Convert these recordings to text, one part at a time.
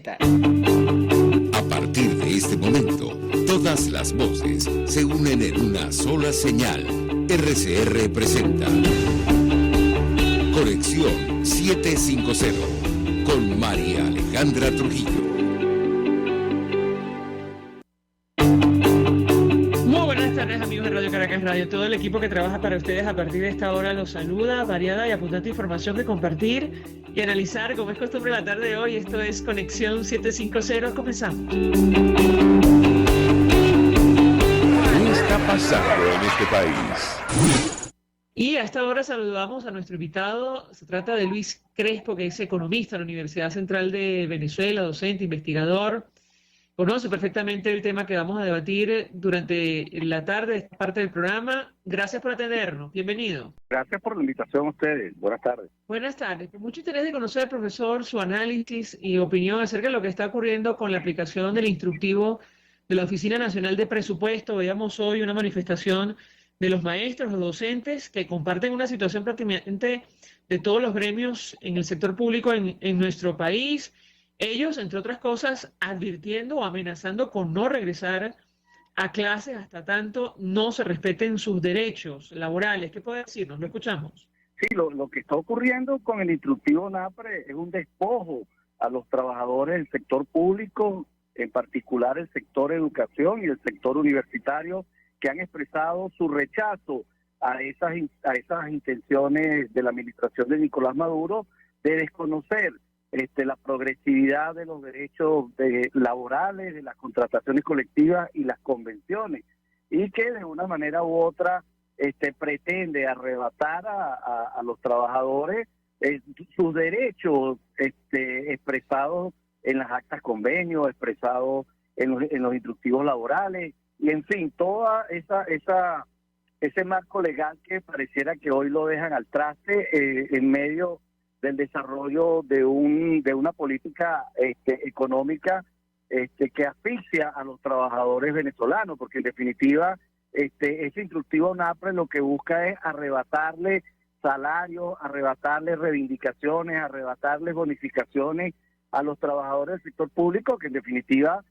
presenta. A partir de este momento, todas las voces se unen en una sola señal. RCR presenta Conexión 750 con María Alejandra Trujillo. Muy buenas tardes, amigos de Radio Caracas Radio. Todo el equipo que trabaja para ustedes a partir de esta hora los saluda, variada y abundante información que compartir y analizar, como es costumbre la tarde de hoy. Esto es Conexión 750. Comenzamos. ¿Qué está pasando en este país? Y a esta hora saludamos a nuestro invitado. Se trata de Luis Crespo, que es economista en la Universidad Central de Venezuela, docente, investigador. Conoce perfectamente el tema que vamos a debatir durante la tarde, esta parte del programa. Gracias por atendernos. Bienvenido. Gracias por la invitación a ustedes. Buenas tardes. Buenas tardes. Con mucho interés de conocer, profesor, su análisis y opinión acerca de lo que está ocurriendo con la aplicación del instructivo de la Oficina Nacional de Presupuesto. Veíamos hoy una manifestación de los maestros, los docentes, que comparten una situación prácticamente de todos los gremios en el sector público en nuestro país. Ellos, entre otras cosas, advirtiendo o amenazando con no regresar a clases hasta tanto no se respeten sus derechos laborales. ¿Qué puede decirnos? Lo escuchamos. Sí, lo que está ocurriendo con el instructivo NAPRE es un despojo a los trabajadores del sector público, en particular el sector educación y el sector universitario, que han expresado su rechazo a esas intenciones de la administración de Nicolás Maduro de desconocer la progresividad de los derechos laborales, de las contrataciones colectivas y las convenciones, y que de una manera u otra pretende arrebatar a los trabajadores sus derechos expresados en las actas convenios, expresados en los instructivos laborales, y en fin, toda ese marco legal que pareciera que hoy lo dejan al traste en medio del desarrollo de una política económica que asfixia a los trabajadores venezolanos, porque en definitiva ese instructivo NAPRE lo que busca es arrebatarle salarios, arrebatarle reivindicaciones, arrebatarle bonificaciones a los trabajadores del sector público, que en definitiva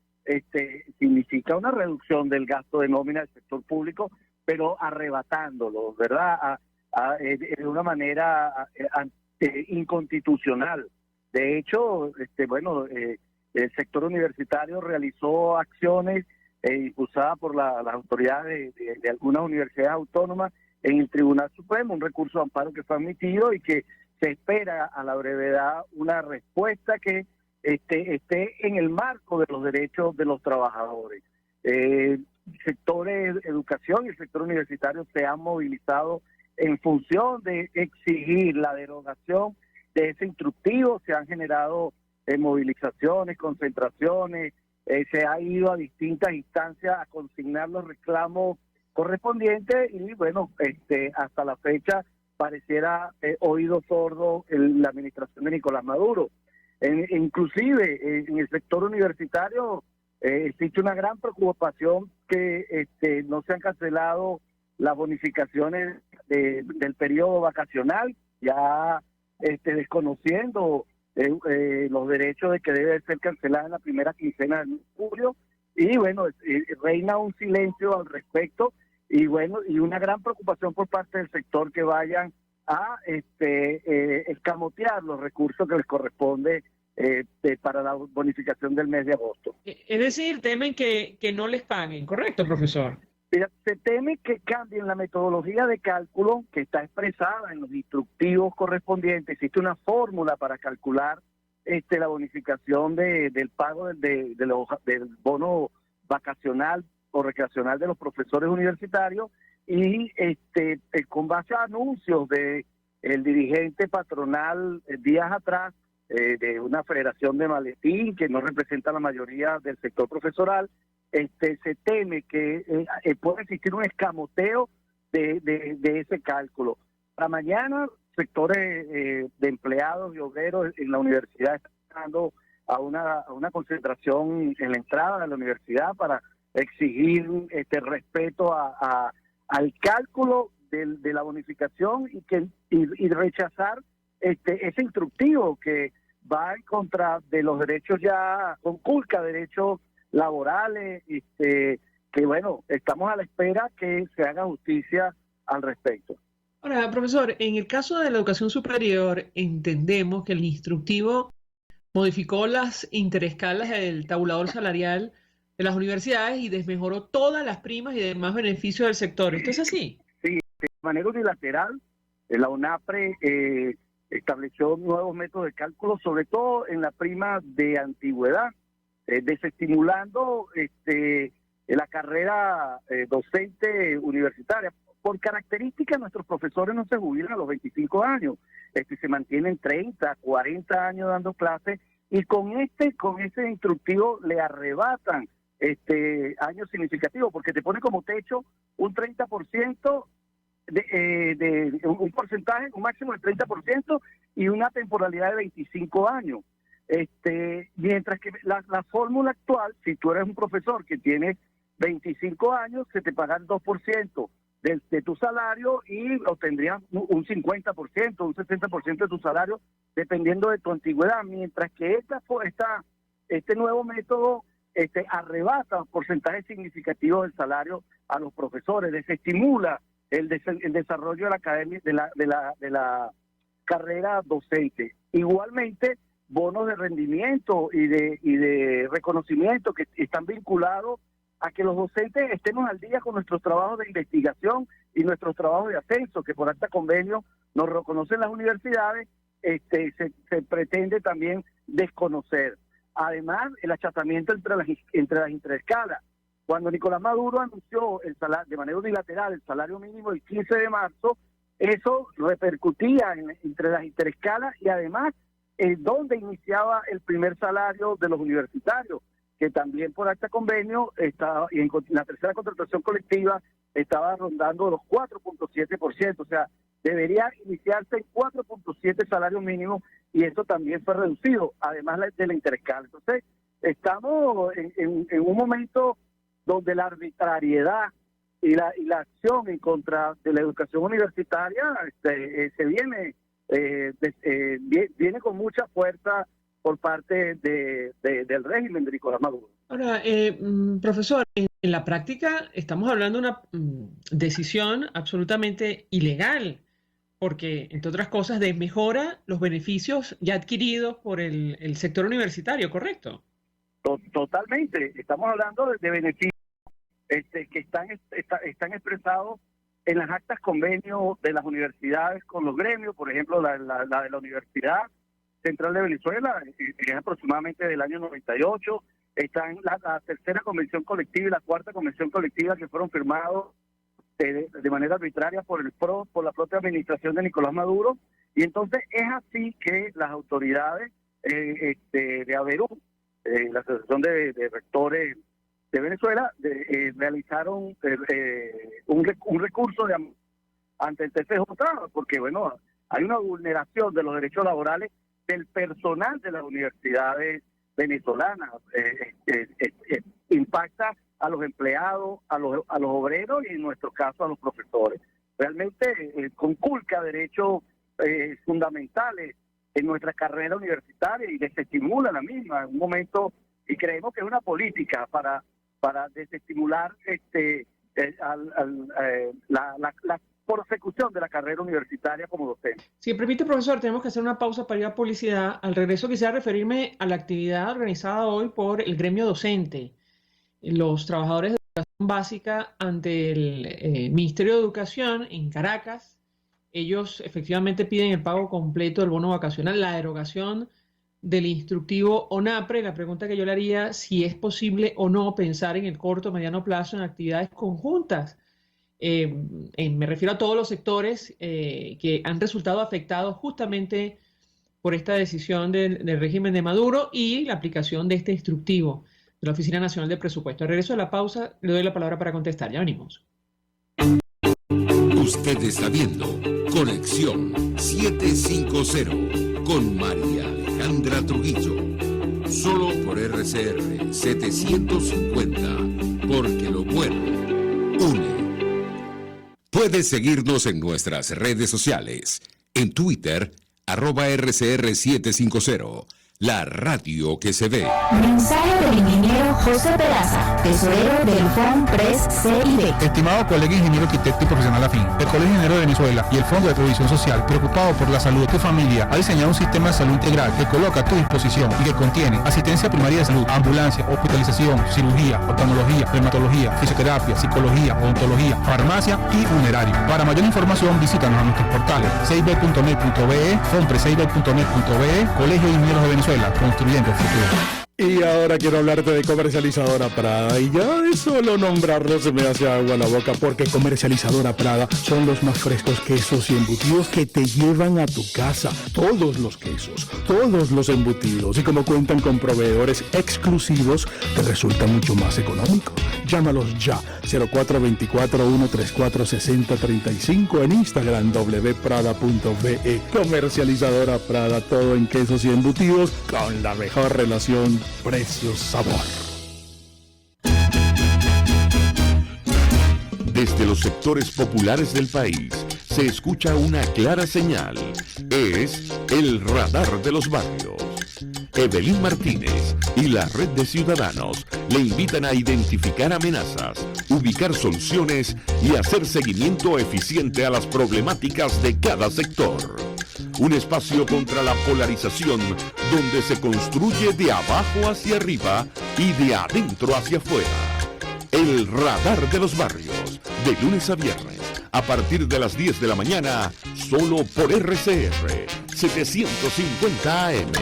significa una reducción del gasto de nómina del sector público, pero arrebatándolo, ¿verdad? De una manera inconstitucional. De hecho, el sector universitario realizó acciones impulsadas por las autoridades de algunas universidades autónomas en el Tribunal Supremo, un recurso de amparo que fue admitido y que se espera a la brevedad una respuesta que esté en el marco de los derechos de los trabajadores. El sector de educación y el sector universitario se han movilizado en función de exigir la derogación de ese instructivo. Se han generado movilizaciones, concentraciones, se ha ido a distintas instancias a consignar los reclamos correspondientes y bueno, hasta la fecha pareciera oído sordo la administración de Nicolás Maduro. Inclusive en el sector universitario existe una gran preocupación que no se han cancelado las bonificaciones del periodo vacacional, ya desconociendo los derechos de que debe ser cancelada en la primera quincena de julio, y bueno, reina un silencio al respecto, y bueno, y una gran preocupación por parte del sector que vayan a escamotear los recursos que les corresponde para la bonificación del mes de agosto. Es decir, temen que no les paguen, ¿correcto, profesor? Se teme que cambien la metodología de cálculo que está expresada en los instructivos correspondientes. Existe una fórmula para calcular la bonificación del pago del bono vacacional o recreacional de los profesores universitarios, y con base a anuncios de el dirigente patronal días atrás de una federación de maletín que no representa la mayoría del sector profesoral, se teme que puede existir un escamoteo de ese cálculo. Para mañana, sectores de empleados y obreros en la universidad están dando a una concentración en la entrada de la universidad para exigir respeto al cálculo de la bonificación y rechazar ese instructivo que va en contra de los derechos, ya conculca derechos laborales, que bueno, estamos a la espera que se haga justicia al respecto. Ahora, profesor, en el caso de la educación superior, entendemos que el instructivo modificó las interescalas del tabulador salarial de las universidades y desmejoró todas las primas y demás beneficios del sector. ¿Esto es así? Sí, de manera unilateral, la UNAPRE estableció nuevos métodos de cálculo, sobre todo en la prima de antigüedad, desestimulando la carrera docente universitaria. Por características, nuestros profesores no se jubilan a los 25 años, se mantienen 30, 40 años dando clases, y con ese instructivo le arrebatan años significativos, porque te pone como techo un 30%, un porcentaje, un máximo del 30% y una temporalidad de 25 años. Mientras que la fórmula actual, si tú eres un profesor que tiene 25 años, se te paga el 2% de tu salario y obtendrías un 50%, un 60% de tu salario, dependiendo de tu antigüedad, mientras que este nuevo método arrebata porcentajes significativos del salario a los profesores, desestimula el desarrollo de la academia, de la carrera docente. Igualmente, bonos de rendimiento y de reconocimiento que están vinculados a que los docentes estemos al día con nuestros trabajos de investigación y nuestros trabajos de ascenso, que por acta convenio nos reconocen las universidades, se pretende también desconocer. Además, el achatamiento entre las interescalas. Cuando Nicolás Maduro anunció de manera unilateral el salario mínimo el 15 de marzo, eso repercutía entre las interescalas y además donde iniciaba el primer salario de los universitarios, que también por acta convenio estaba, y en la tercera contratación colectiva estaba rondando los 4.7%, o sea, debería iniciarse en 4.7 salarios mínimos, y eso también fue reducido, además de la interescala. Entonces, estamos en un momento donde la arbitrariedad y la acción en contra de la educación universitaria se viene con mucha fuerza por parte del régimen de Nicolás Maduro. Ahora, profesor, en la práctica estamos hablando de una decisión absolutamente ilegal, porque, entre otras cosas, desmejora los beneficios ya adquiridos por el sector universitario, ¿correcto? Totalmente. Estamos hablando de beneficios que están expresados en las actas convenios de las universidades con los gremios, por ejemplo, la de la Universidad Central de Venezuela, es aproximadamente del año 98, están la tercera convención colectiva y la cuarta convención colectiva que fueron firmados de manera arbitraria por la propia administración de Nicolás Maduro, y entonces es así que las autoridades de ABERU, la Asociación de Rectores de Venezuela, realizaron un recurso ante el TCJ, porque bueno, hay una vulneración de los derechos laborales del personal de las universidades venezolanas, impacta a los empleados, a los obreros y en nuestro caso a los profesores. Realmente conculca derechos fundamentales en nuestra carrera universitaria y desestimula la misma en un momento, y creemos que es una política para desestimular la persecución de la carrera universitaria como docente. Si me permite, profesor, tenemos que hacer una pausa para ir a publicidad. Al regreso quisiera referirme a la actividad organizada hoy por el gremio docente, los trabajadores de educación básica ante el Ministerio de Educación en Caracas. Ellos efectivamente piden el pago completo del bono vacacional, la derogación del instructivo ONAPRE. La pregunta que yo le haría, si es posible o no pensar en el corto o mediano plazo en actividades conjuntas. Me refiero a todos los sectores que han resultado afectados justamente por esta decisión del régimen de Maduro y la aplicación de este instructivo de la Oficina Nacional de Presupuesto. Al regreso de la pausa, le doy la palabra para contestar. Ya venimos. Usted está viendo Conexión 750 con María Alejandra Trujillo. Solo por RCR 750, porque lo bueno une. Puedes seguirnos en nuestras redes sociales. En Twitter, @RCR750, la radio que se ve. Mensaje del ingeniero José Peraza, tesorero del FONPRES CIB. Estimado colega ingeniero, arquitecto y profesional afín, el Colegio Ingeniero de Venezuela y el Fondo de Previsión Social, preocupado por la salud de tu familia, ha diseñado un sistema de salud integral que coloca a tu disposición y que contiene asistencia primaria de salud, ambulancia, hospitalización, cirugía, oftalmología, dermatología, fisioterapia, psicología, odontología, farmacia y funerario. Para mayor información, visítanos a nuestros portales cib.net.be, fonprescib.net.be, Colegio de Ingenieros de Venezuela, construyendo el futuro. Y ahora quiero hablarte de Comercializadora Prada, y ya de solo nombrarlo se me hace agua la boca, porque Comercializadora Prada son los más frescos quesos y embutidos que te llevan a tu casa. Todos los quesos, todos los embutidos, y como cuentan con proveedores exclusivos, te resulta mucho más económico. Llámalos ya, 0424-134-6035, en Instagram wprada.be. Comercializadora Prada, todo en quesos y embutidos con la mejor relación precio-sabor. Desde los sectores populares del país se escucha una clara señal. Es el radar de los barrios. Evelyn Martínez y la red de ciudadanos le invitan a identificar amenazas, ubicar soluciones y hacer seguimiento eficiente a las problemáticas de cada sector. Un espacio contra la polarización donde se construye de abajo hacia arriba y de adentro hacia afuera. El radar de los barrios, de lunes a viernes, a partir de las 10 de la mañana, solo por RCR 750 AM.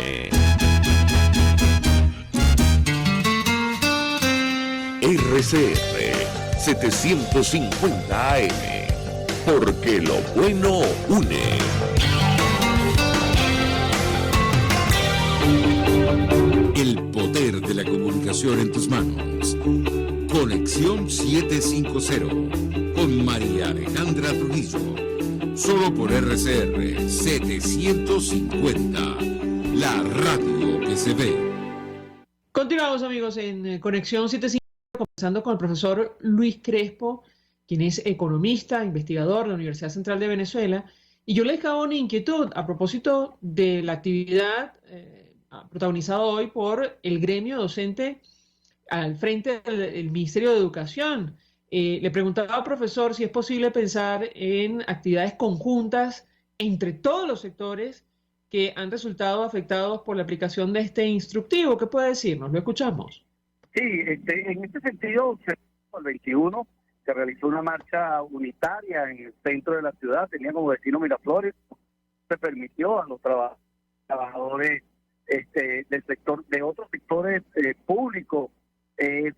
RCR 750 AM, porque lo bueno une. El poder de la comunicación en tus manos. Conexión 750 con María Alejandra Trujillo. Solo por RCR 750, la radio que se ve. Continuamos, amigos, en Conexión 750, comenzando con el profesor Luis Crespo, quien es economista, investigador de la Universidad Central de Venezuela. Y yo les hago una inquietud a propósito de la actividad protagonizada hoy por el gremio docente al frente del Ministerio de Educación. Le preguntaba al profesor si es posible pensar en actividades conjuntas entre todos los sectores que han resultado afectados por la aplicación de este instructivo. ¿Qué puede decirnos? Lo escuchamos. Sí, en este sentido, el 21 se realizó una marcha unitaria en el centro de la ciudad, tenía como destino Miraflores. Se permitió a los trabajadores del sector, de otros sectores públicos. Es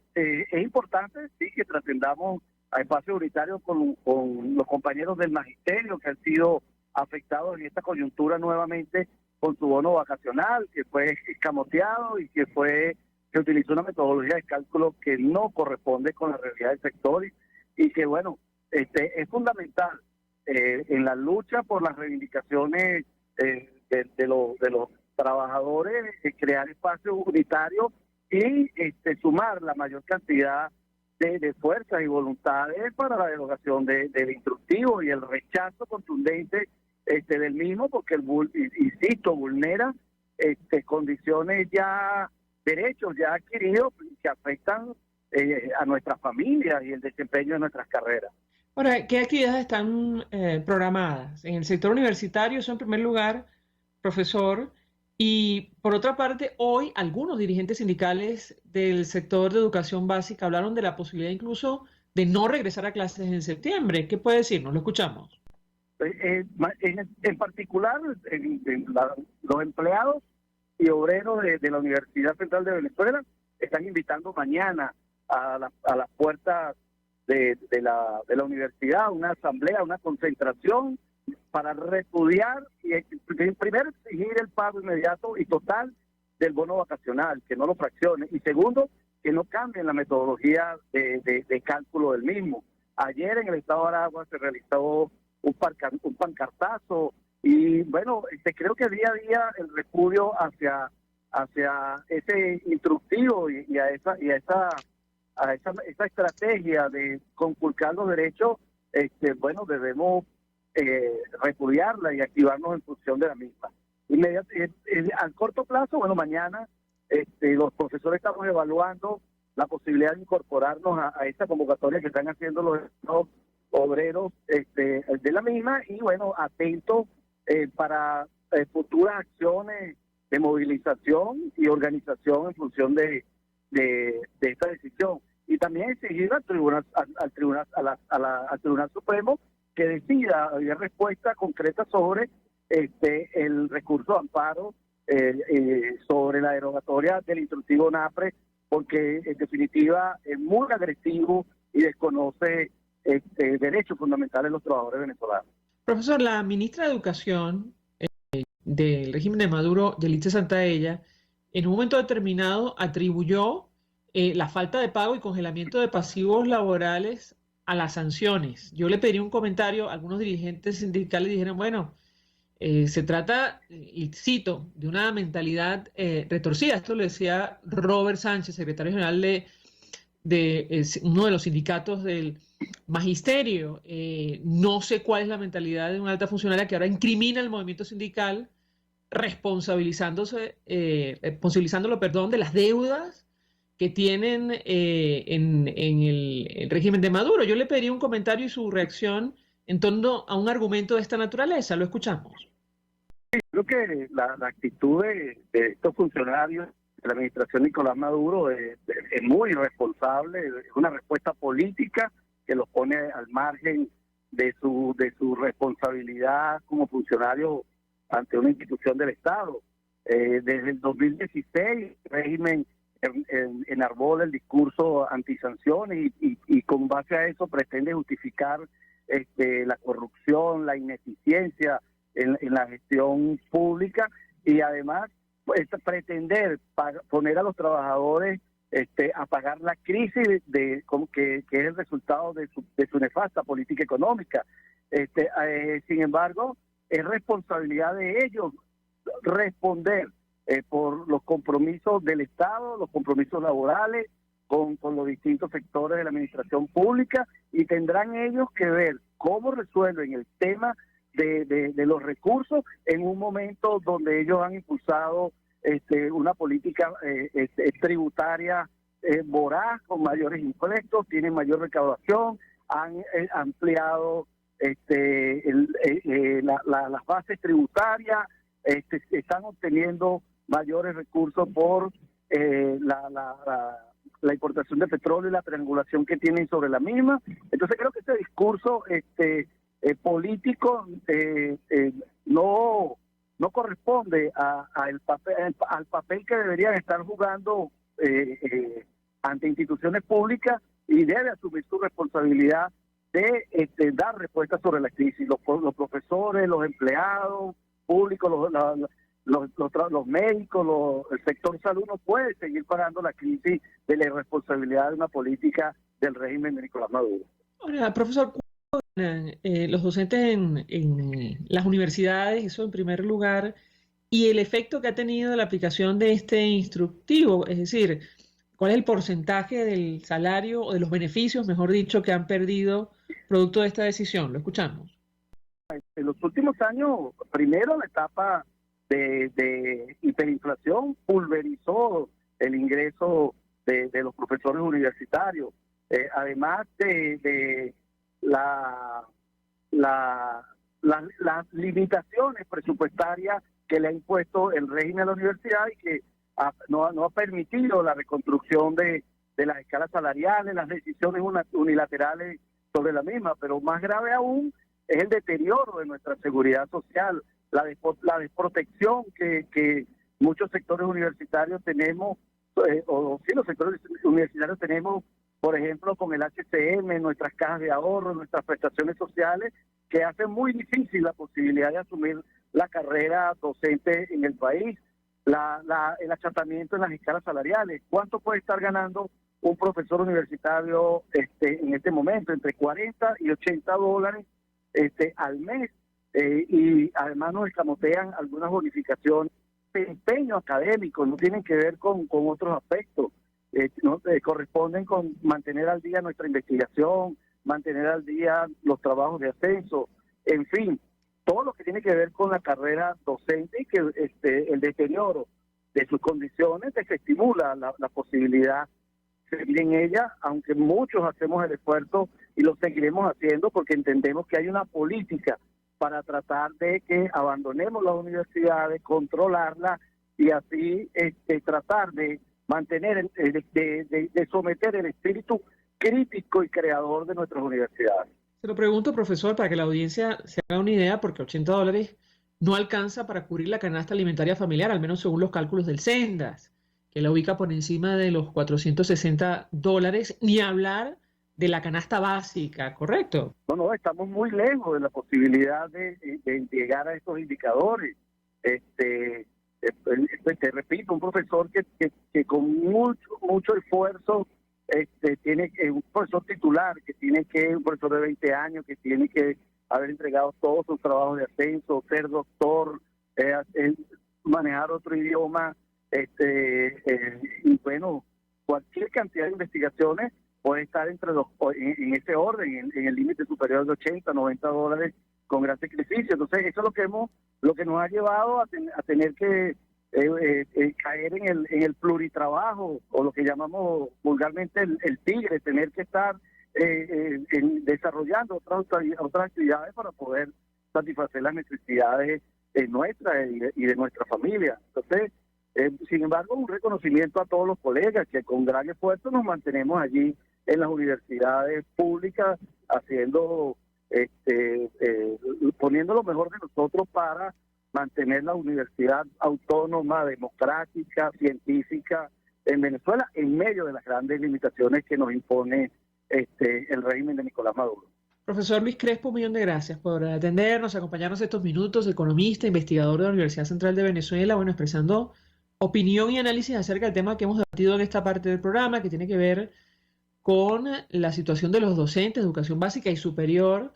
importante, sí, que trascendamos a espacios unitarios con los compañeros del magisterio que han sido afectados en esta coyuntura nuevamente con su bono vacacional, que fue escamoteado y que utilizó una metodología de cálculo que no corresponde con la realidad del sector y que, bueno, es fundamental en la lucha por las reivindicaciones de los trabajadores, crear espacios unitarios y sumar la mayor cantidad de fuerzas y voluntades para la derogación del instructivo y el rechazo contundente del mismo, porque insisto, vulnera condiciones ya, derechos ya adquiridos que afectan a nuestras familias y el desempeño de nuestras carreras. Ahora, ¿qué actividades están programadas? En el sector universitario, eso en primer lugar, profesor. Y por otra parte, hoy algunos dirigentes sindicales del sector de educación básica hablaron de la posibilidad incluso de no regresar a clases en septiembre. ¿Qué puede decirnos? Lo escuchamos. En particular, los empleados y obreros de la Universidad Central de Venezuela están invitando mañana a las puertas de la universidad, una asamblea, una concentración para repudiar y primero exigir el pago inmediato y total del bono vacacional, que no lo fraccione, y segundo, que no cambien la metodología de cálculo del mismo. Ayer en el estado de Aragua se realizó un pancartazo y bueno, creo que día a día el repudio hacia ese instructivo y a esa estrategia de conculcar los derechos, bueno, debemos repudiarla y activarnos en función de la misma. Al corto plazo, bueno, mañana los profesores estamos evaluando la posibilidad de incorporarnos a esta convocatoria que están haciendo los obreros de la misma, y bueno, atentos para futuras acciones de movilización y organización en función de esta decisión, y también exigir al Tribunal Supremo que decida dar respuesta concreta sobre el recurso de amparo sobre la derogatoria del instructivo NAPRE, porque en definitiva es muy agresivo y desconoce derechos fundamentales de los trabajadores venezolanos. Profesor, la ministra de Educación del régimen de Maduro, Yelitza Santaella, en un momento determinado atribuyó la falta de pago y congelamiento de pasivos laborales a las sanciones. Yo le pedí un comentario, algunos dirigentes sindicales dijeron, bueno, se trata, y cito, de una mentalidad retorcida. Esto lo decía Robert Sánchez, secretario general de uno de los sindicatos del magisterio. No sé cuál es la mentalidad de una alta funcionaria que ahora incrimina al movimiento sindical, responsabilizándolo, de las deudas que tienen en el régimen de Maduro. Yo le pediría un comentario y su reacción en torno a un argumento de esta naturaleza. Lo escuchamos. Creo que la actitud de estos funcionarios de la administración Nicolás Maduro es muy irresponsable, es una respuesta política que los pone al margen de su responsabilidad como funcionarios ante una institución del Estado. Desde el 2016 el régimen enarbola el discurso antisanciones y con base a eso pretende justificar la corrupción, la ineficiencia en la gestión pública, y además pretender poner a los trabajadores a pagar la crisis que es el resultado de su nefasta política económica. Sin embargo, es responsabilidad de ellos responder por los compromisos del Estado, los compromisos laborales con los distintos sectores de la administración pública, y tendrán ellos que ver cómo resuelven el tema de los recursos en un momento donde ellos han impulsado una política tributaria voraz, con mayores impuestos, tienen mayor recaudación, han ampliado las bases tributarias, están obteniendo mayores recursos por la importación de petróleo y la triangulación que tienen sobre la misma. Entonces creo que este discurso político no corresponde al papel que deberían estar jugando ante instituciones públicas, y debe asumir su responsabilidad de dar respuestas sobre la crisis. Los profesores, los empleados públicos, los médicos, el sector salud no puede seguir pagando la crisis de la irresponsabilidad de una política del régimen de Nicolás Maduro. Ahora, profesor, los docentes en las universidades, eso en primer lugar, y el efecto que ha tenido la aplicación de este instructivo, es decir, ¿cuál es el porcentaje del salario o de los beneficios, mejor dicho, que han perdido producto de esta decisión? Lo escuchamos. En los últimos años, primero la etapa de hiperinflación pulverizó el ingreso de los profesores universitarios, además de las limitaciones presupuestarias que le ha impuesto el régimen a la universidad, y que no ha permitido la reconstrucción de las escalas salariales, las decisiones unilaterales sobre la misma. Pero más grave aún es el deterioro de nuestra seguridad social, la desprotección que muchos sectores universitarios tenemos, los sectores universitarios tenemos, por ejemplo, con el HCM, nuestras cajas de ahorro, nuestras prestaciones sociales, que hacen muy difícil la posibilidad de asumir la carrera docente en el país. El achatamiento en las escalas salariales. ¿Cuánto puede estar ganando un profesor universitario en este momento? Entre 40 y 80 dólares al mes. Y además nos escamotean algunas bonificaciones de empeño académico, no tienen que ver con otros aspectos. Corresponden con mantener al día nuestra investigación, mantener al día los trabajos de ascenso. en fin, todo lo que tiene que ver con la carrera docente y que el deterioro de sus condiciones desestimula la posibilidad de seguir en ella, aunque muchos hacemos el esfuerzo y lo seguiremos haciendo porque entendemos que hay una política para tratar de que abandonemos las universidades, controlarlas y así tratar de mantener, de someter el espíritu crítico y creador de nuestras universidades. Se lo pregunto, profesor, para que la audiencia se haga una idea, porque $80 no alcanza para cubrir la canasta alimentaria familiar, al menos según los cálculos del Sendas, que la ubica por encima de los $460, ni hablar de la canasta básica, ¿correcto? No, estamos muy lejos de la posibilidad de llegar a estos indicadores. Te repito, un profesor que con mucho esfuerzo tiene un profesor titular, un profesor de 20 años, que tiene que haber entregado todos sus trabajos de ascenso, ser doctor, manejar otro idioma, y bueno, cualquier cantidad de investigaciones puede estar en ese orden, en el límite superior de $80-90 con gran sacrificio. Entonces, eso es lo que nos ha llevado a tener que caer en el pluritrabajo, o lo que llamamos vulgarmente el tigre, tener que estar desarrollando otras actividades para poder satisfacer las necesidades nuestras y de nuestra familia. Entonces, sin embargo, un reconocimiento a todos los colegas que con gran esfuerzo nos mantenemos allí en las universidades públicas, haciendo, poniendo lo mejor de nosotros para mantener la universidad autónoma, democrática, científica en Venezuela, en medio de las grandes limitaciones que nos impone el régimen de Nicolás Maduro. Profesor Luis Crespo, un millón de gracias por atendernos, acompañarnos estos minutos, economista, investigador de la Universidad Central de Venezuela, bueno, expresando opinión y análisis acerca del tema que hemos debatido en esta parte del programa, que tiene que ver con la situación de los docentes de educación básica y superior,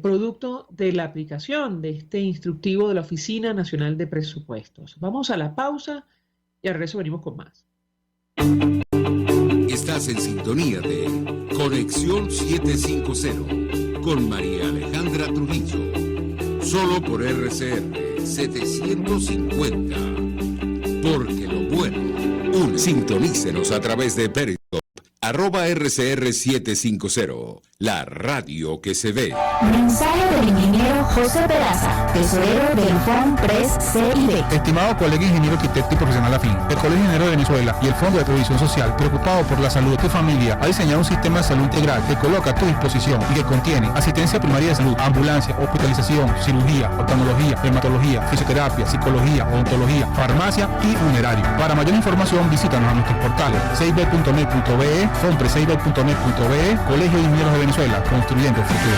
producto de la aplicación de este instructivo de la Oficina Nacional de Presupuestos. Vamos a la pausa y al regreso venimos con más. Estás en sintonía de Conexión 750 con María Alejandra Trujillo, solo por RCR 750, porque lo bueno une. Sintonícenos a través de Periscope, @RCR750, la radio que se ve. Mensaje del ingeniero José Peraza, tesorero del FONPRES CID. Estimado colega ingeniero arquitecto y profesional afín, el Colegio Ingeniero de Venezuela y el Fondo de Previsión Social, preocupado por la salud de tu familia, ha diseñado un sistema de salud integral que coloca a tu disposición y que contiene asistencia primaria de salud, ambulancia, hospitalización, cirugía, oftalmología, dermatología, fisioterapia, psicología, odontología, farmacia y funerario. Para mayor información, visítanos a nuestros portales cib.net.be, fonpreseiber.net.be, Colegio de Ingenieros de Venezuela, construyendo el futuro.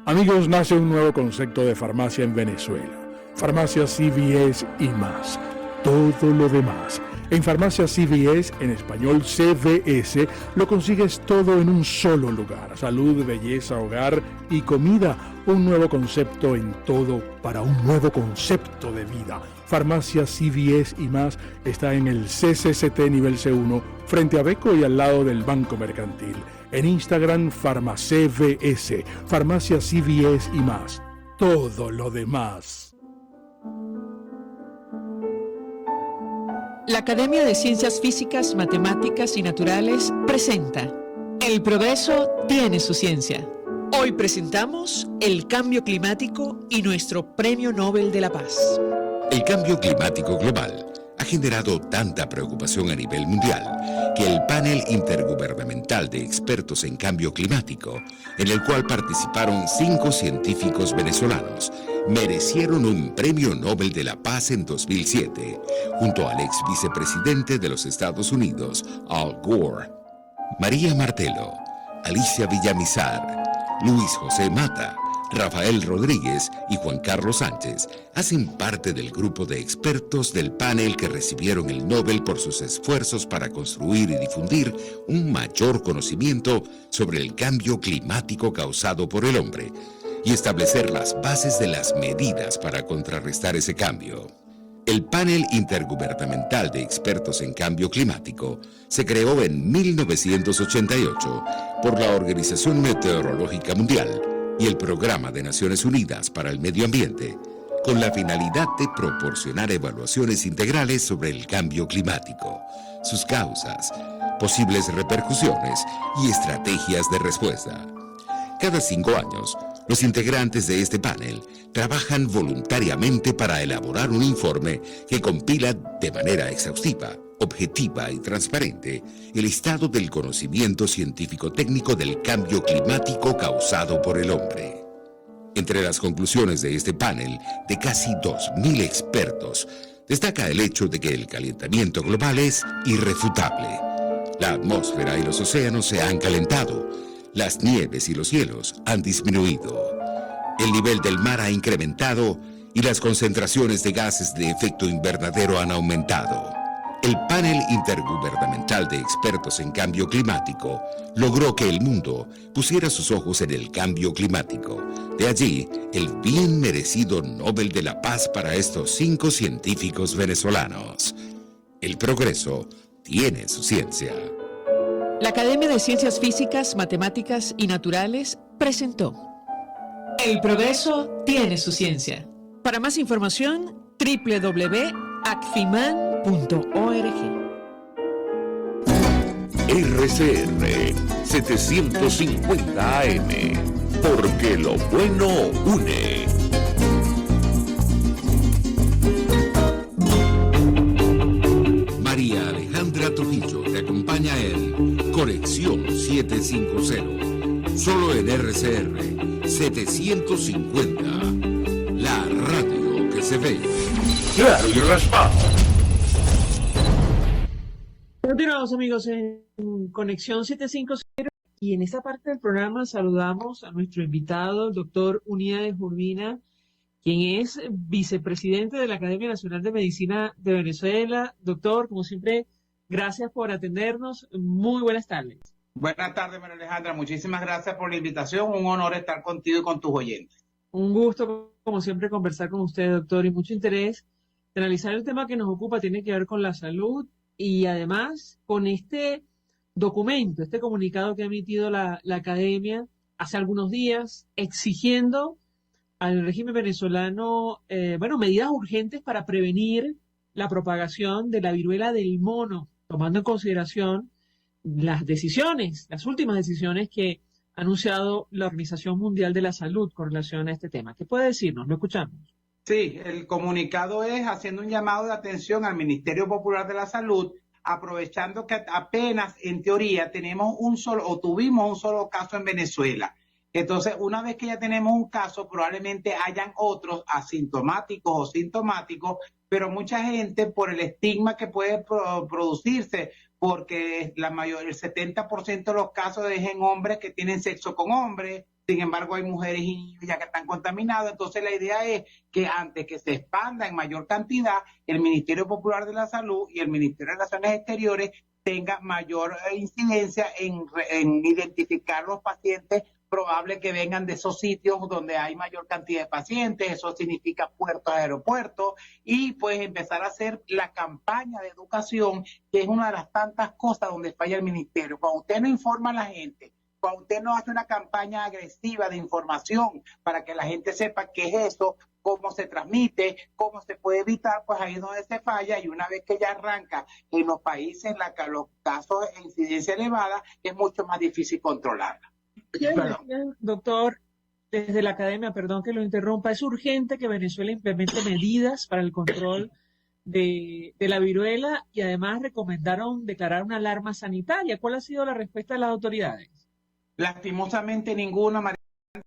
Amigos, nace un nuevo concepto de farmacia en Venezuela. Farmacia CVS y más. Todo lo demás. En Farmacia CVS, en español CVS, lo consigues todo en un solo lugar. Salud, belleza, hogar y comida. Un nuevo concepto en todo para un nuevo concepto de vida. Farmacia CVS y más está en el CCCT nivel C1, frente a Beco y al lado del Banco Mercantil. En Instagram, FarmaCVS, Farmacia CVS y más. Todo lo demás. La Academia de Ciencias Físicas, Matemáticas y Naturales presenta El progreso tiene su ciencia. Hoy presentamos el cambio climático y nuestro Premio Nobel de la Paz. El cambio climático global ha generado tanta preocupación a nivel mundial que el panel intergubernamental de expertos en cambio climático, en el cual participaron 5 científicos venezolanos, merecieron un Premio Nobel de la Paz en 2007, junto al ex vicepresidente de los Estados Unidos, Al Gore. María Martelo, Alicia Villamizar, Luis José Mata, Rafael Rodríguez y Juan Carlos Sánchez hacen parte del grupo de expertos del panel que recibieron el Nobel por sus esfuerzos para construir y difundir un mayor conocimiento sobre el cambio climático causado por el hombre y establecer las bases de las medidas para contrarrestar ese cambio. El panel intergubernamental de expertos en cambio climático se creó en 1988 por la Organización Meteorológica Mundial y el Programa de Naciones Unidas para el Medio Ambiente, con la finalidad de proporcionar evaluaciones integrales sobre el cambio climático, sus causas, posibles repercusiones y estrategias de respuesta. Cada 5 años, los integrantes de este panel trabajan voluntariamente para elaborar un informe que compila de manera exhaustiva, objetiva y transparente el estado del conocimiento científico-técnico del cambio climático causado por el hombre. Entre las conclusiones de este panel de casi 2.000 expertos, destaca el hecho de que el calentamiento global es irrefutable. La atmósfera y los océanos se han calentado, las nieves y los hielos han disminuido, el nivel del mar ha incrementado y las concentraciones de gases de efecto invernadero han aumentado. El panel intergubernamental de expertos en cambio climático logró que el mundo pusiera sus ojos en el cambio climático. De allí, el bien merecido Nobel de la Paz para estos 5 científicos venezolanos. El progreso tiene su ciencia. La Academia de Ciencias Físicas, Matemáticas y Naturales presentó El progreso tiene su ciencia. Para más información, www.acfiman.org. RCR 750 AM, porque lo bueno une. María Alejandra Trujillo te acompaña en Conexión 750, solo en RCR 750, la radio que se ve. Claro y raspado. Continuamos, amigos, en Conexión 750 y en esta parte del programa saludamos a nuestro invitado, el doctor Uníades Urbina, quien es vicepresidente de la Academia Nacional de Medicina de Venezuela. Doctor, como siempre, gracias por atendernos. Muy buenas tardes. Buenas tardes, María Alejandra. Muchísimas gracias por la invitación. Un honor estar contigo y con tus oyentes. Un gusto, como siempre, conversar con usted, doctor, y mucho interés de analizar el tema que nos ocupa. Tiene que ver con la salud y además con este documento, este comunicado que ha emitido la Academia hace algunos días exigiendo al régimen venezolano, medidas urgentes para prevenir la propagación de la viruela del mono, tomando en consideración las últimas decisiones que ha anunciado la Organización Mundial de la Salud con relación a este tema. ¿Qué puede decirnos? Lo escuchamos. Sí, el comunicado es haciendo un llamado de atención al Ministerio Popular de la Salud, aprovechando que apenas en teoría tuvimos un solo caso en Venezuela. Entonces, una vez que ya tenemos un caso, probablemente hayan otros asintomáticos o sintomáticos, pero mucha gente por el estigma que puede producirse, porque el 70% de los casos es en hombres que tienen sexo con hombres. Sin embargo, hay mujeres y niños ya que están contaminados. Entonces, la idea es que antes que se expanda en mayor cantidad, el Ministerio Popular de la Salud y el Ministerio de Relaciones Exteriores tenga mayor incidencia en identificar los pacientes probables que vengan de esos sitios donde hay mayor cantidad de pacientes. Eso significa puertos, aeropuertos, y pues empezar a hacer la campaña de educación, que es una de las tantas cosas donde falla el ministerio. Cuando usted no informa a la gente, cuando usted no hace una campaña agresiva de información para que la gente sepa qué es eso, cómo se transmite, cómo se puede evitar, pues ahí es donde se falla. Y una vez que ya arranca en los países los casos de incidencia elevada, es mucho más difícil controlarla. Doctor, desde la Academia, perdón que lo interrumpa, es urgente que Venezuela implemente medidas para el control de la viruela y además recomendaron declarar una alarma sanitaria. ¿Cuál ha sido la respuesta de las autoridades? Lastimosamente ninguna, María.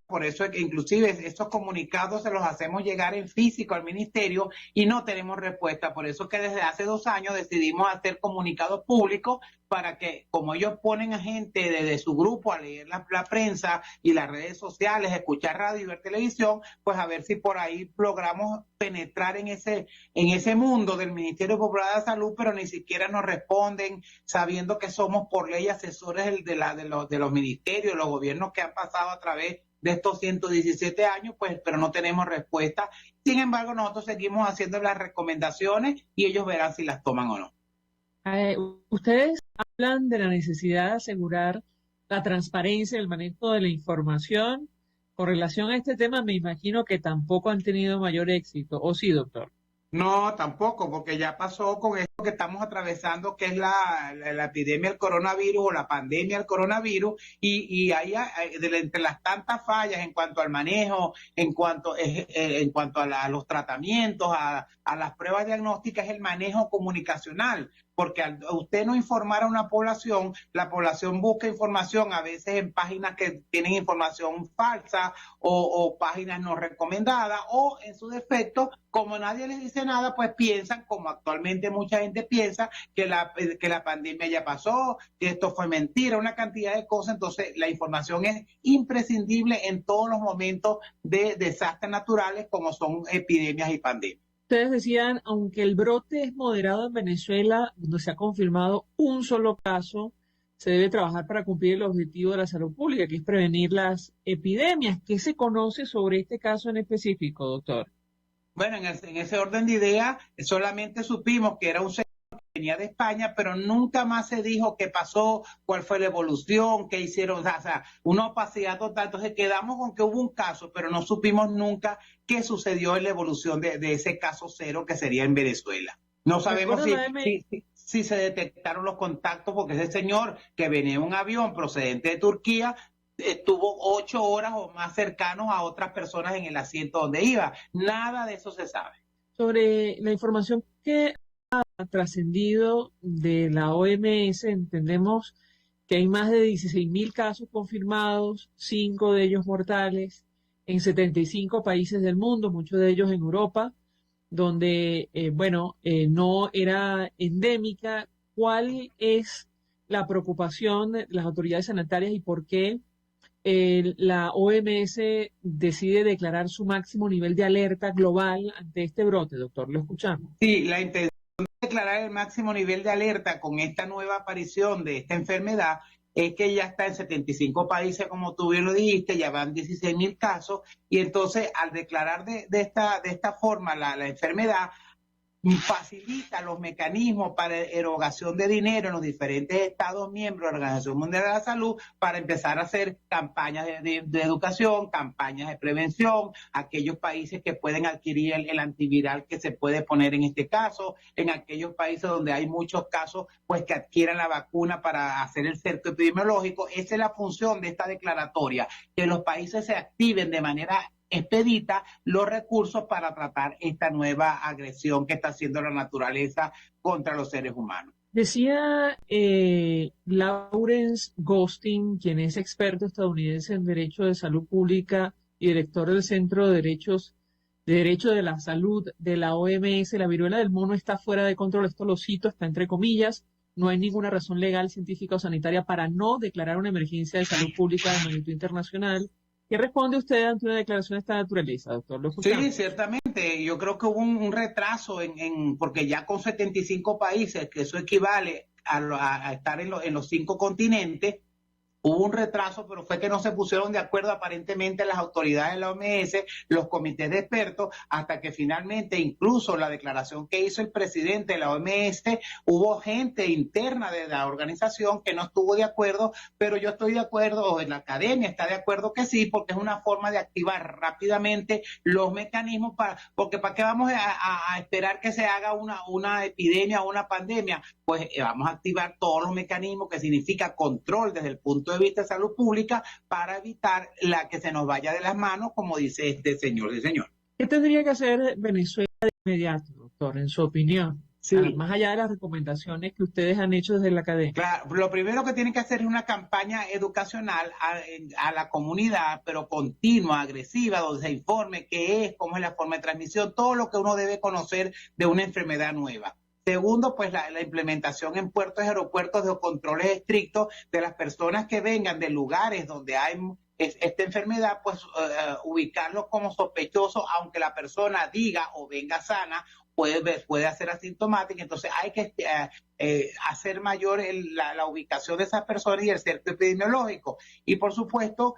Por eso es que inclusive estos comunicados se los hacemos llegar en físico al ministerio y no tenemos respuesta. Por eso que desde hace 2 años decidimos hacer comunicados públicos para que, como ellos ponen a gente desde su grupo a leer la prensa y las redes sociales, escuchar radio y ver televisión, pues a ver si por ahí logramos penetrar en ese mundo del Ministerio Popular de Salud, pero ni siquiera nos responden, sabiendo que somos por ley asesores de los ministerios, los gobiernos que han pasado a través de estos 117 años, pues, pero no tenemos respuesta. Sin embargo, nosotros seguimos haciendo las recomendaciones y ellos verán si las toman o no. Ustedes hablan de la necesidad de asegurar la transparencia, el manejo de la información Con relación a este tema, me imagino que tampoco han tenido mayor éxito, ¿o sí, doctor? No, tampoco, porque ya pasó con esto que estamos atravesando, que es la epidemia del coronavirus o la pandemia del coronavirus, y ahí entre las tantas fallas en cuanto al manejo, en cuanto a los tratamientos, a las pruebas diagnósticas, es el manejo comunicacional. Porque al usted no informar a una población, la población busca información a veces en páginas que tienen información falsa o páginas no recomendadas, o en su defecto, como nadie les dice nada, pues piensan, como actualmente mucha gente piensa, que la pandemia ya pasó, que esto fue mentira, una cantidad de cosas. Entonces la información es imprescindible en todos los momentos de desastres naturales como son epidemias y pandemias. Ustedes decían, aunque el brote es moderado en Venezuela, donde se ha confirmado un solo caso, se debe trabajar para cumplir el objetivo de la salud pública, que es prevenir las epidemias. ¿Qué se conoce sobre este caso en específico, doctor? Bueno, en ese orden de ideas, solamente supimos que era un señor que venía de España, pero nunca más se dijo qué pasó, cuál fue la evolución, qué hicieron, o sea, una opacidad total. Entonces quedamos con que hubo un caso, pero no supimos nunca qué sucedió en la evolución de ese caso cero que sería en Venezuela. No sabemos si se detectaron los contactos, porque ese señor que venía en un avión procedente de Turquía estuvo 8 horas o más cercanos a otras personas en el asiento donde iba. Nada de eso se sabe. Sobre la información que ha trascendido de la OMS, entendemos que hay más de 16.000 casos confirmados, 5 de ellos mortales, en 75 países del mundo, muchos de ellos en Europa, donde, no era endémica. ¿Cuál es la preocupación de las autoridades sanitarias y por qué la OMS decide declarar su máximo nivel de alerta global ante este brote, doctor? Lo escuchamos. Sí, la intención de declarar el máximo nivel de alerta con esta nueva aparición de esta enfermedad es que ya está en 75 países, como tú bien lo dijiste, ya van 16.000 casos, y entonces al declarar de esta forma la enfermedad, facilita los mecanismos para erogación de dinero en los diferentes estados miembros de la Organización Mundial de la Salud para empezar a hacer campañas de educación, campañas de prevención, aquellos países que pueden adquirir el antiviral que se puede poner en este caso, en aquellos países donde hay muchos casos, pues que adquieran la vacuna para hacer el cerco epidemiológico. Esa es la función de esta declaratoria, que los países se activen de manera expedita los recursos para tratar esta nueva agresión que está haciendo la naturaleza contra los seres humanos. Decía Lawrence Goldstein, quien es experto estadounidense en Derecho de Salud Pública y director del Centro de Derecho de la Salud de la OMS, la viruela del mono está fuera de control. Esto lo cito, está entre comillas. No hay ninguna razón legal, científica o sanitaria para no declarar una emergencia de salud pública de magnitud internacional. ¿Qué responde usted ante una declaración de esta naturaleza, doctor? Sí, ciertamente. Yo creo que hubo un retraso porque ya con 75 países, que eso equivale a estar en los 5 continentes, hubo un retraso, pero fue que no se pusieron de acuerdo aparentemente las autoridades de la OMS, los comités de expertos, hasta que finalmente, incluso la declaración que hizo el presidente de la OMS, hubo gente interna de la organización que no estuvo de acuerdo, pero yo estoy de acuerdo, o en la academia está de acuerdo que sí, porque es una forma de activar rápidamente los mecanismos, porque ¿para qué vamos a esperar que se haga una epidemia o una pandemia? Pues vamos a activar todos los mecanismos, que significa control desde el punto de vista de salud pública, para evitar que se nos vaya de las manos, como dice este señor. ¿Qué tendría que hacer Venezuela de inmediato, doctor, en su opinión? Sí. Más allá de las recomendaciones que ustedes han hecho desde la academia. Claro, lo primero que tienen que hacer es una campaña educacional a la comunidad, pero continua, agresiva, donde se informe qué es, cómo es la forma de transmisión, todo lo que uno debe conocer de una enfermedad nueva. Segundo, pues la implementación en puertos y aeropuertos de controles estrictos de las personas que vengan de lugares donde hay esta enfermedad, pues ubicarlos como sospechosos, aunque la persona diga o venga sana, puede ser asintomática. Entonces hay que hacer mayor la ubicación de esas personas y el cerco epidemiológico. Y por supuesto,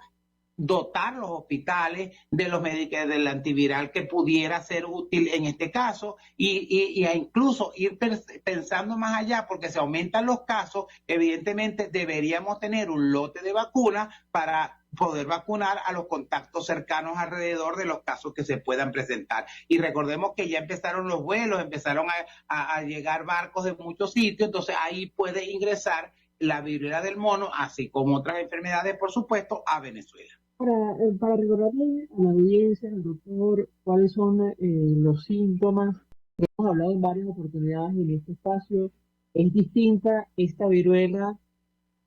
dotar los hospitales de los médicos del antiviral que pudiera ser útil en este caso y incluso ir pensando más allá, porque se aumentan los casos. Evidentemente deberíamos tener un lote de vacunas para poder vacunar a los contactos cercanos alrededor de los casos que se puedan presentar. Y recordemos que ya empezaron los vuelos, empezaron a llegar barcos de muchos sitios, entonces ahí puede ingresar la viruela del mono, así como otras enfermedades, por supuesto, a Venezuela. Para recordarle a la audiencia, al doctor, cuáles son los síntomas. Hemos hablado en varias oportunidades en este espacio. Es distinta esta viruela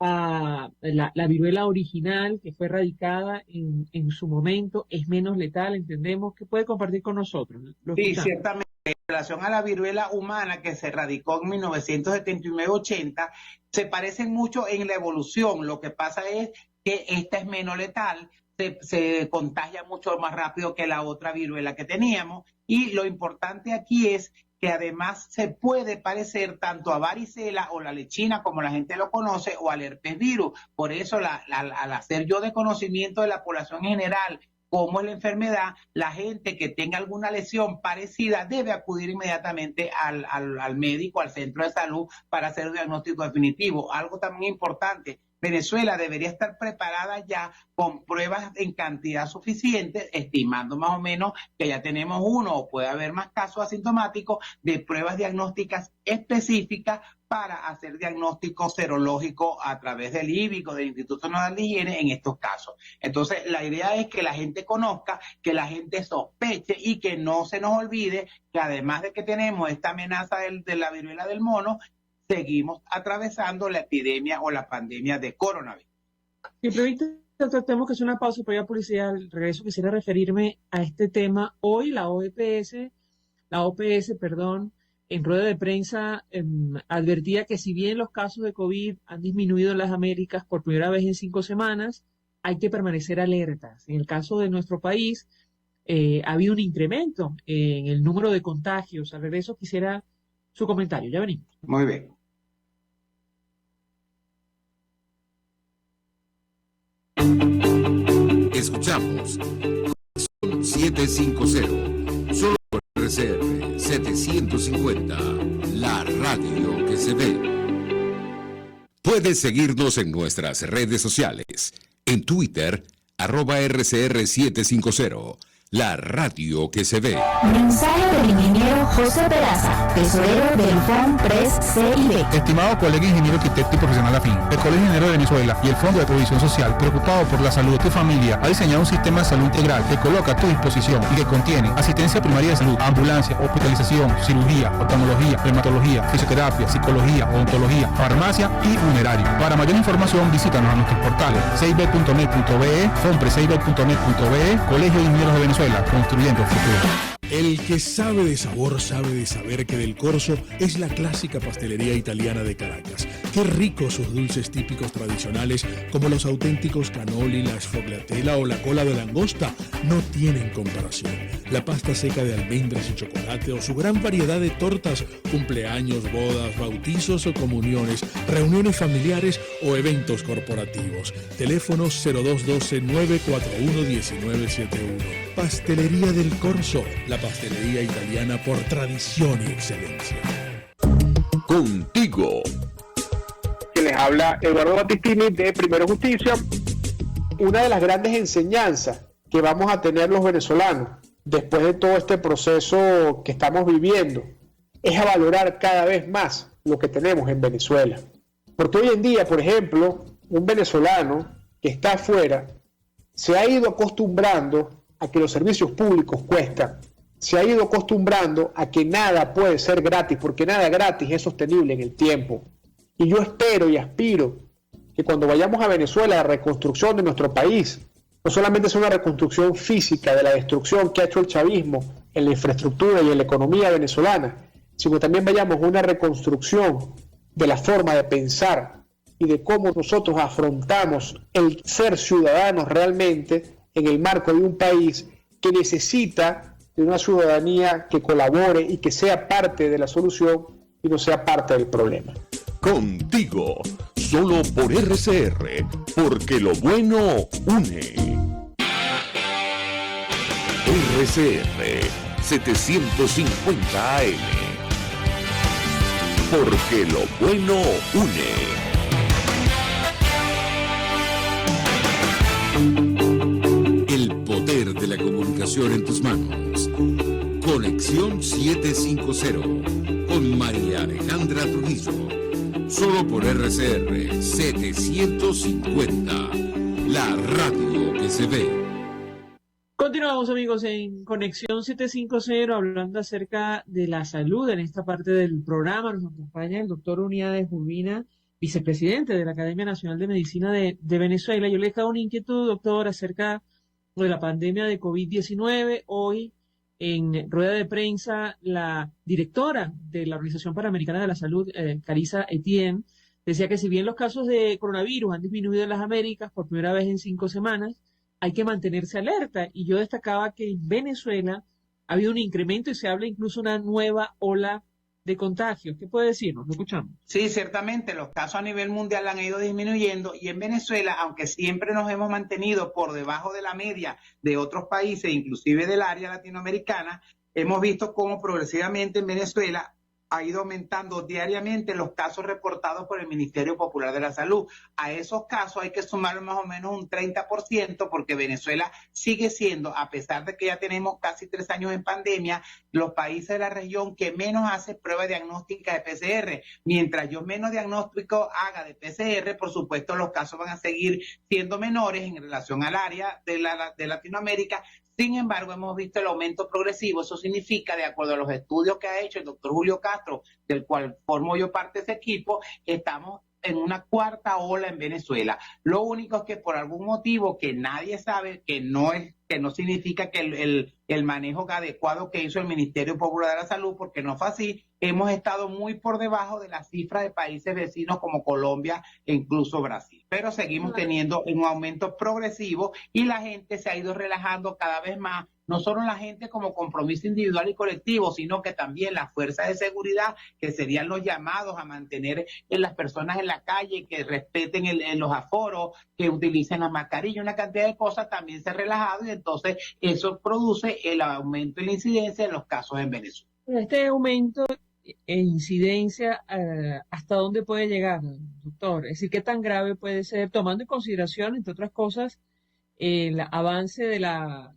a la viruela original que fue erradicada en su momento, es menos letal, entendemos. ¿Qué puede compartir con nosotros? Sí, ciertamente. En relación a la viruela humana que se erradicó en 1979-80, se parecen mucho en la evolución. Lo que pasa es que esta es menos letal, se contagia mucho más rápido que la otra viruela que teníamos. Y lo importante aquí es que además se puede parecer tanto a varicela o la lechina, como la gente lo conoce, o al herpes virus. Por eso, al hacer yo de conocimiento de la población en general cómo es la enfermedad, la gente que tenga alguna lesión parecida debe acudir inmediatamente al médico, al centro de salud, para hacer un diagnóstico definitivo. Algo también importante, Venezuela debería estar preparada ya con pruebas en cantidad suficiente, estimando más o menos que ya tenemos uno o puede haber más casos asintomáticos de pruebas diagnósticas específicas para hacer diagnóstico serológico a través del IBIC o del Instituto Nacional de Higiene en estos casos. Entonces, la idea es que la gente conozca, que la gente sospeche y que no se nos olvide que además de que tenemos esta amenaza de la viruela del mono, seguimos atravesando la epidemia o la pandemia de coronavirus. Si permite, doctor, tenemos que hacer una pausa para ir a publicidad. Al regreso quisiera referirme a este tema. Hoy la OPS, en rueda de prensa advertía que si bien los casos de COVID han disminuido en las Américas por primera vez en 5 semanas, hay que permanecer alertas. En el caso de nuestro país, ha habido un incremento en el número de contagios. Al regreso quisiera su comentario. Ya venimos. Muy bien. Escuchamos Sol 750, solo por RCR 750, la radio que se ve. Puedes seguirnos en nuestras redes sociales, en Twitter, @RCR750, la radio que se ve. Mensaje del ingeniero José Peraza, tesorero del FONPRES CID. Estimado colega ingeniero arquitecto y profesional afín, el Colegio Ingeniero de Venezuela y el Fondo de Previsión Social, preocupado por la salud de tu familia, ha diseñado un sistema de salud integral que coloca a tu disposición y que contiene asistencia primaria de salud, ambulancia, hospitalización, cirugía, oftalmología, dermatología, fisioterapia, psicología, odontología, farmacia y funerario. Para mayor información, visítanos a nuestros portales cib.net.be, fonprescib.net.be, Colegio de Ingenieros de Venezuela, construyendo el futuro. El que sabe de sabor sabe de saber que Del Corso es la clásica pastelería italiana de Caracas. Qué ricos sus dulces típicos tradicionales, como los auténticos cannoli, la sfogliatella o la cola de langosta, no tienen comparación. La pasta seca de almendras y chocolate o su gran variedad de tortas, cumpleaños, bodas, bautizos o comuniones, reuniones familiares o eventos corporativos. Teléfonos 0212-941-1971. Pastelería Del Corso, la pastelería italiana por tradición y excelencia. Contigo. Que les habla Eduardo Battistini de Primero Justicia. Una de las grandes enseñanzas que vamos a tener los venezolanos después de todo este proceso que estamos viviendo es a valorar cada vez más lo que tenemos en Venezuela. Porque hoy en día, por ejemplo, un venezolano que está afuera se ha ido acostumbrando a que los servicios públicos cuestan, se ha ido acostumbrando a que nada puede ser gratis, porque nada gratis es sostenible en el tiempo. Y yo espero y aspiro que cuando vayamos a Venezuela, la reconstrucción de nuestro país no solamente sea una reconstrucción física de la destrucción que ha hecho el chavismo en la infraestructura y en la economía venezolana, sino también vayamos a una reconstrucción de la forma de pensar y de cómo nosotros afrontamos el ser ciudadanos realmente en el marco de un país que necesita de una ciudadanía que colabore y que sea parte de la solución y no sea parte del problema. Contigo, solo por RCR, porque lo bueno une. RCR 750 AM, porque lo bueno une. información en tus manos. Conexión 750 con María Alejandra Trujillo. Solo por RCR 750, la radio que se ve. Continuamos, amigos, en Conexión 750, hablando acerca de la salud. En esta parte del programa nos acompaña el doctor Uniades Urbina, vicepresidente de la Academia Nacional de Medicina de Venezuela. Yo le he dejado una inquietud, doctor, acerca de la pandemia de COVID-19. Hoy, en rueda de prensa, la directora de la Organización Panamericana de la Salud, Carissa Etienne, decía que si bien los casos de coronavirus han disminuido en las Américas por primera vez en 5 semanas, hay que mantenerse alerta. Y yo destacaba que en Venezuela ha habido un incremento y se habla incluso una nueva ola de contagios. ¿Qué puede decirnos? Lo escuchamos. Sí, ciertamente los casos a nivel mundial han ido disminuyendo y en Venezuela, aunque siempre nos hemos mantenido por debajo de la media de otros países, inclusive del área latinoamericana, hemos visto cómo progresivamente en Venezuela ha ido aumentando diariamente los casos reportados por el Ministerio Popular de la Salud. A esos casos hay que sumar más o menos un 30% porque Venezuela sigue siendo, a pesar de que ya tenemos casi 3 años en pandemia, los países de la región que menos hace pruebas diagnósticas de PCR. Mientras yo menos diagnóstico haga de PCR, por supuesto los casos van a seguir siendo menores en relación al área de Latinoamérica. Sin embargo, hemos visto el aumento progresivo. Eso significa, de acuerdo a los estudios que ha hecho el doctor Julio Castro, del cual formo yo parte de ese equipo, estamos en una 4ª ola en Venezuela. Lo único es que por algún motivo que nadie sabe, que no significa que el manejo adecuado que hizo el Ministerio Popular de la Salud, porque no fue así, hemos estado muy por debajo de la cifra de países vecinos como Colombia e incluso Brasil. Pero seguimos teniendo un aumento progresivo y la gente se ha ido relajando cada vez más. No solo la gente como compromiso individual y colectivo, sino que también las fuerzas de seguridad, que serían los llamados a mantener las personas en la calle, que respeten los aforos, que utilicen la mascarilla, una cantidad de cosas, también se ha relajado y entonces eso produce el aumento de la incidencia de los casos en Venezuela. Este aumento e incidencia, ¿hasta dónde puede llegar, doctor? Es decir, ¿qué tan grave puede ser, tomando en consideración, entre otras cosas, el avance de la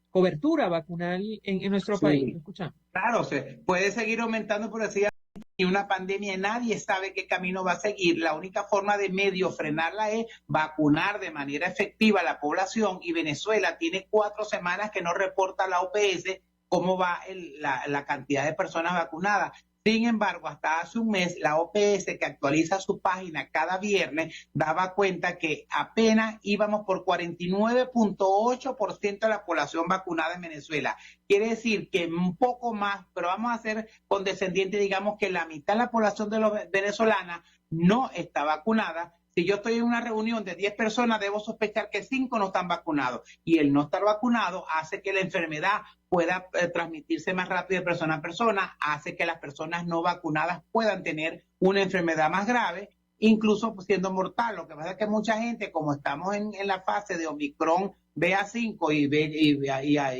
cobertura vacunal en nuestro país? ¿Lo escuchamos? Claro, se puede seguir aumentando progresivamente y una pandemia nadie sabe qué camino va a seguir. La única forma de medio frenarla es vacunar de manera efectiva a la población y Venezuela tiene 4 semanas que no reporta la OPS cómo va la cantidad de personas vacunadas. Sin embargo, hasta hace un mes, la OPS, que actualiza su página cada viernes, daba cuenta que apenas íbamos por 49.8% de la población vacunada en Venezuela. Quiere decir que un poco más, pero vamos a ser condescendientes, digamos que la mitad de la población de los venezolanas no está vacunada. Si yo estoy en una reunión de 10 personas, debo sospechar que 5 no están vacunados. Y el no estar vacunado hace que la enfermedad pueda transmitirse más rápido de persona a persona, hace que las personas no vacunadas puedan tener una enfermedad más grave, incluso siendo mortal. Lo que pasa es que mucha gente, como estamos en la fase de Omicron BA5 y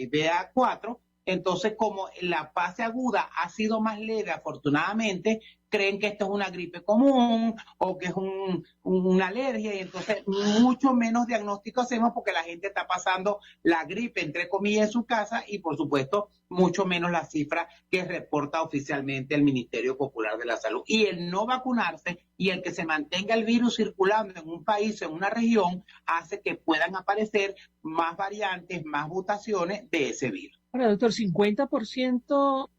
BA4, entonces como la fase aguda ha sido más leve, afortunadamente, creen que esto es una gripe común o que es una alergia y entonces mucho menos diagnóstico hacemos porque la gente está pasando la gripe, entre comillas, en su casa y por supuesto mucho menos la cifra que reporta oficialmente el Ministerio Popular de la Salud. Y el no vacunarse y el que se mantenga el virus circulando en un país, en una región, hace que puedan aparecer más variantes, más mutaciones de ese virus. Ahora, doctor, 50%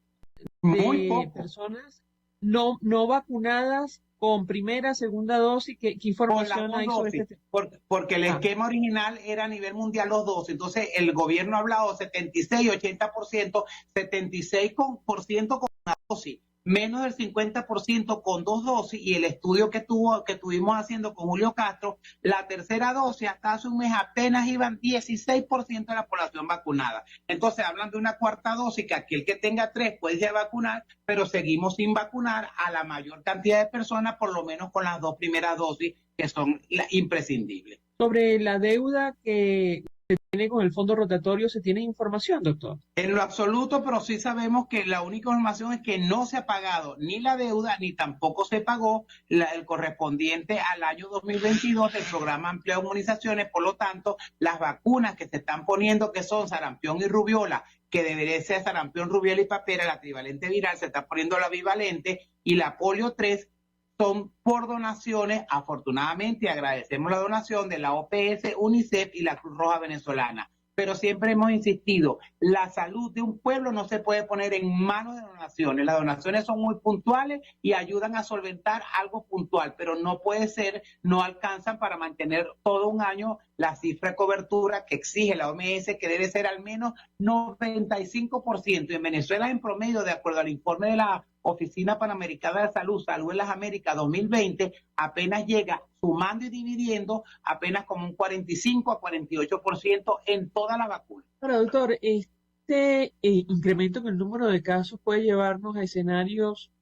de personas no vacunadas con primera, segunda dosis. ¿Qué información hay sobre este tema? Porque el esquema original era a nivel mundial los 12. Entonces, el gobierno ha hablado 76, 80%, 76% con una dosis, menos del 50% con 2 dosis, y el estudio que tuvimos haciendo con Julio Castro, la tercera dosis hasta hace un mes apenas iban 16% de la población vacunada. Entonces hablan de una 4ª dosis, que aquel que tenga 3 puede ya vacunar, pero seguimos sin vacunar a la mayor cantidad de personas, por lo menos con las 2 primeras dosis, que son imprescindibles. Sobre la deuda que que tiene con el fondo rotatorio, ¿se tiene información, doctor? En lo absoluto, pero sí sabemos que la única información es que no se ha pagado ni la deuda, ni tampoco se pagó el correspondiente al año 2022 del programa Amplio de Inmunizaciones. Por lo tanto, las vacunas que se están poniendo, que son sarampión y rubiola, que debería ser sarampión, rubiola y papera, la trivalente viral, se está poniendo la bivalente, y la polio 3, son por donaciones. Afortunadamente agradecemos la donación de la OPS, UNICEF y la Cruz Roja Venezolana. Pero siempre hemos insistido, la salud de un pueblo no se puede poner en manos de donaciones. Las donaciones son muy puntuales y ayudan a solventar algo puntual, pero no puede ser, no alcanzan para mantener todo un año la cifra de cobertura que exige la OMS, que debe ser al menos 95%. Y en Venezuela, en promedio, de acuerdo al informe de la Oficina Panamericana de Salud, Salud en las Américas 2020, apenas llega, sumando y dividiendo, apenas como un 45 a 48% en toda la vacuna. Ahora, doctor, este incremento en el número de casos puede llevarnos a escenarios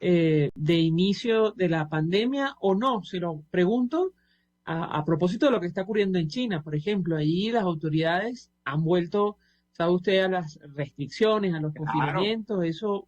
de inicio de la pandemia o no. Se lo pregunto a propósito de lo que está ocurriendo en China, por ejemplo. Allí las autoridades han vuelto, sabe usted, a las restricciones, a los confinamientos. ¿Eso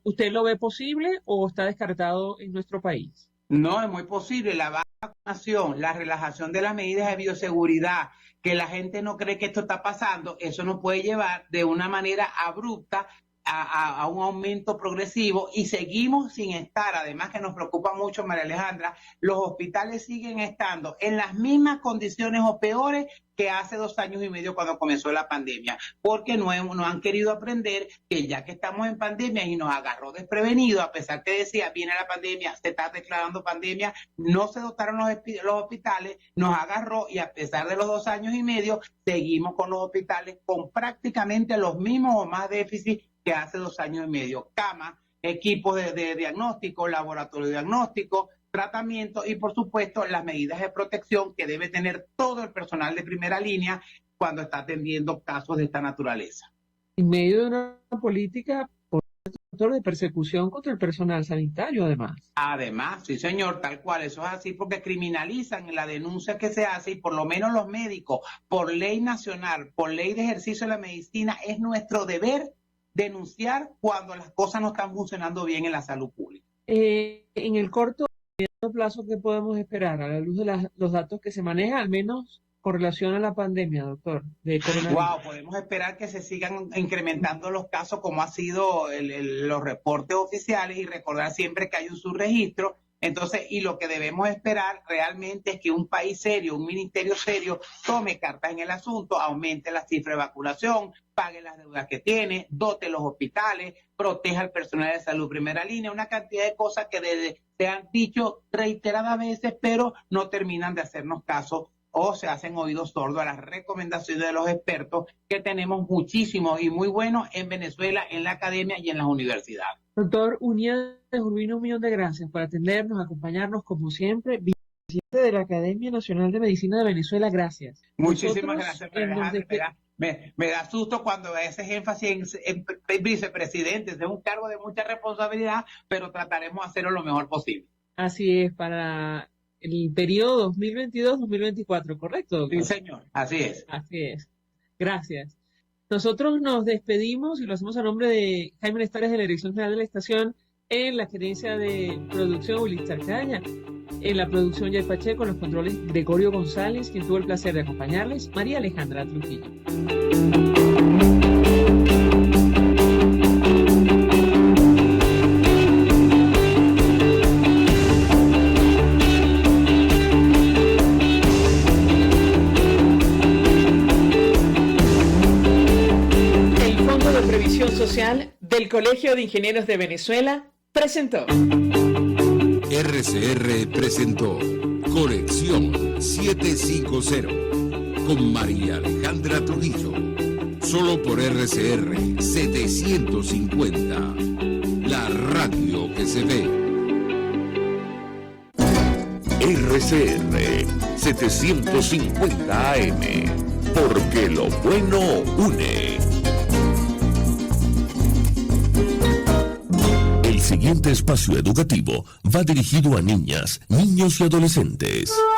usted lo ve posible o está descartado en nuestro país? No, es muy posible. La vacunación, la relajación de las medidas de bioseguridad, que la gente no cree que esto está pasando, eso nos puede llevar de una manera abrupta a un aumento progresivo, y seguimos sin estar, además que nos preocupa mucho, María Alejandra, los hospitales siguen estando en las mismas condiciones o peores que hace 2 años y medio cuando comenzó la pandemia, porque no han querido aprender que ya que estamos en pandemia y nos agarró desprevenido, a pesar que decía, viene la pandemia, se está declarando pandemia, no se dotaron los hospitales, nos agarró, y a pesar de los 2 años y medio, seguimos con los hospitales con prácticamente los mismos o más déficits que hace 2 años y medio. Camas, equipos de diagnóstico, laboratorio de diagnóstico, tratamiento y, por supuesto, las medidas de protección que debe tener todo el personal de primera línea cuando está atendiendo casos de esta naturaleza. En medio de una política, doctor, de persecución contra el personal sanitario, además. Además, sí, señor, tal cual, eso es así, porque criminalizan la denuncia que se hace, y por lo menos los médicos, por ley nacional, por ley de ejercicio de la medicina, es nuestro deber denunciar cuando las cosas no están funcionando bien en la salud pública. En el corto y mediano plazo, ¿qué podemos esperar a la luz de los datos que se manejan, al menos con relación a la pandemia, doctor, de coronavirus? Wow, podemos esperar que se sigan incrementando los casos como ha sido los reportes oficiales, y recordar siempre que hay un subregistro. Entonces, y lo que debemos esperar realmente es que un país serio, un ministerio serio, tome cartas en el asunto, aumente la cifra de vacunación, pague las deudas que tiene, dote los hospitales, proteja al personal de salud primera línea, una cantidad de cosas que se han dicho reiteradas veces, pero no terminan de hacernos caso, o se hacen oídos sordos a las recomendaciones de los expertos, que tenemos muchísimos y muy buenos en Venezuela, en la academia y en las universidades. Doctor Unías Urbina, 1.000.000 de gracias por atendernos, acompañarnos como siempre. Vicepresidente de la Academia Nacional de Medicina de Venezuela, gracias. Muchísimas gracias, Alejandra. Me da susto cuando haces énfasis en vicepresidente. Es un cargo de mucha responsabilidad, pero trataremos de hacerlo lo mejor posible. Así es, para el periodo 2022-2024, ¿correcto, doctor? Sí, señor, así es. Así es. Gracias. Nosotros nos despedimos y lo hacemos a nombre de Jaime Lestares, de la Dirección General de la Estación, en la gerencia de producción Ulises Caña, en la producción Jay Pacheco, con los controles Gregorio González, quien tuvo el placer de acompañarles, María Alejandra Trujillo. Social del Colegio de Ingenieros de Venezuela presentó. RCR presentó Conexión 750 con María Alejandra Trujillo. Solo por RCR 750, la radio que se ve. RCR 750 AM, porque lo bueno une. El siguiente espacio educativo va dirigido a niñas, niños y adolescentes.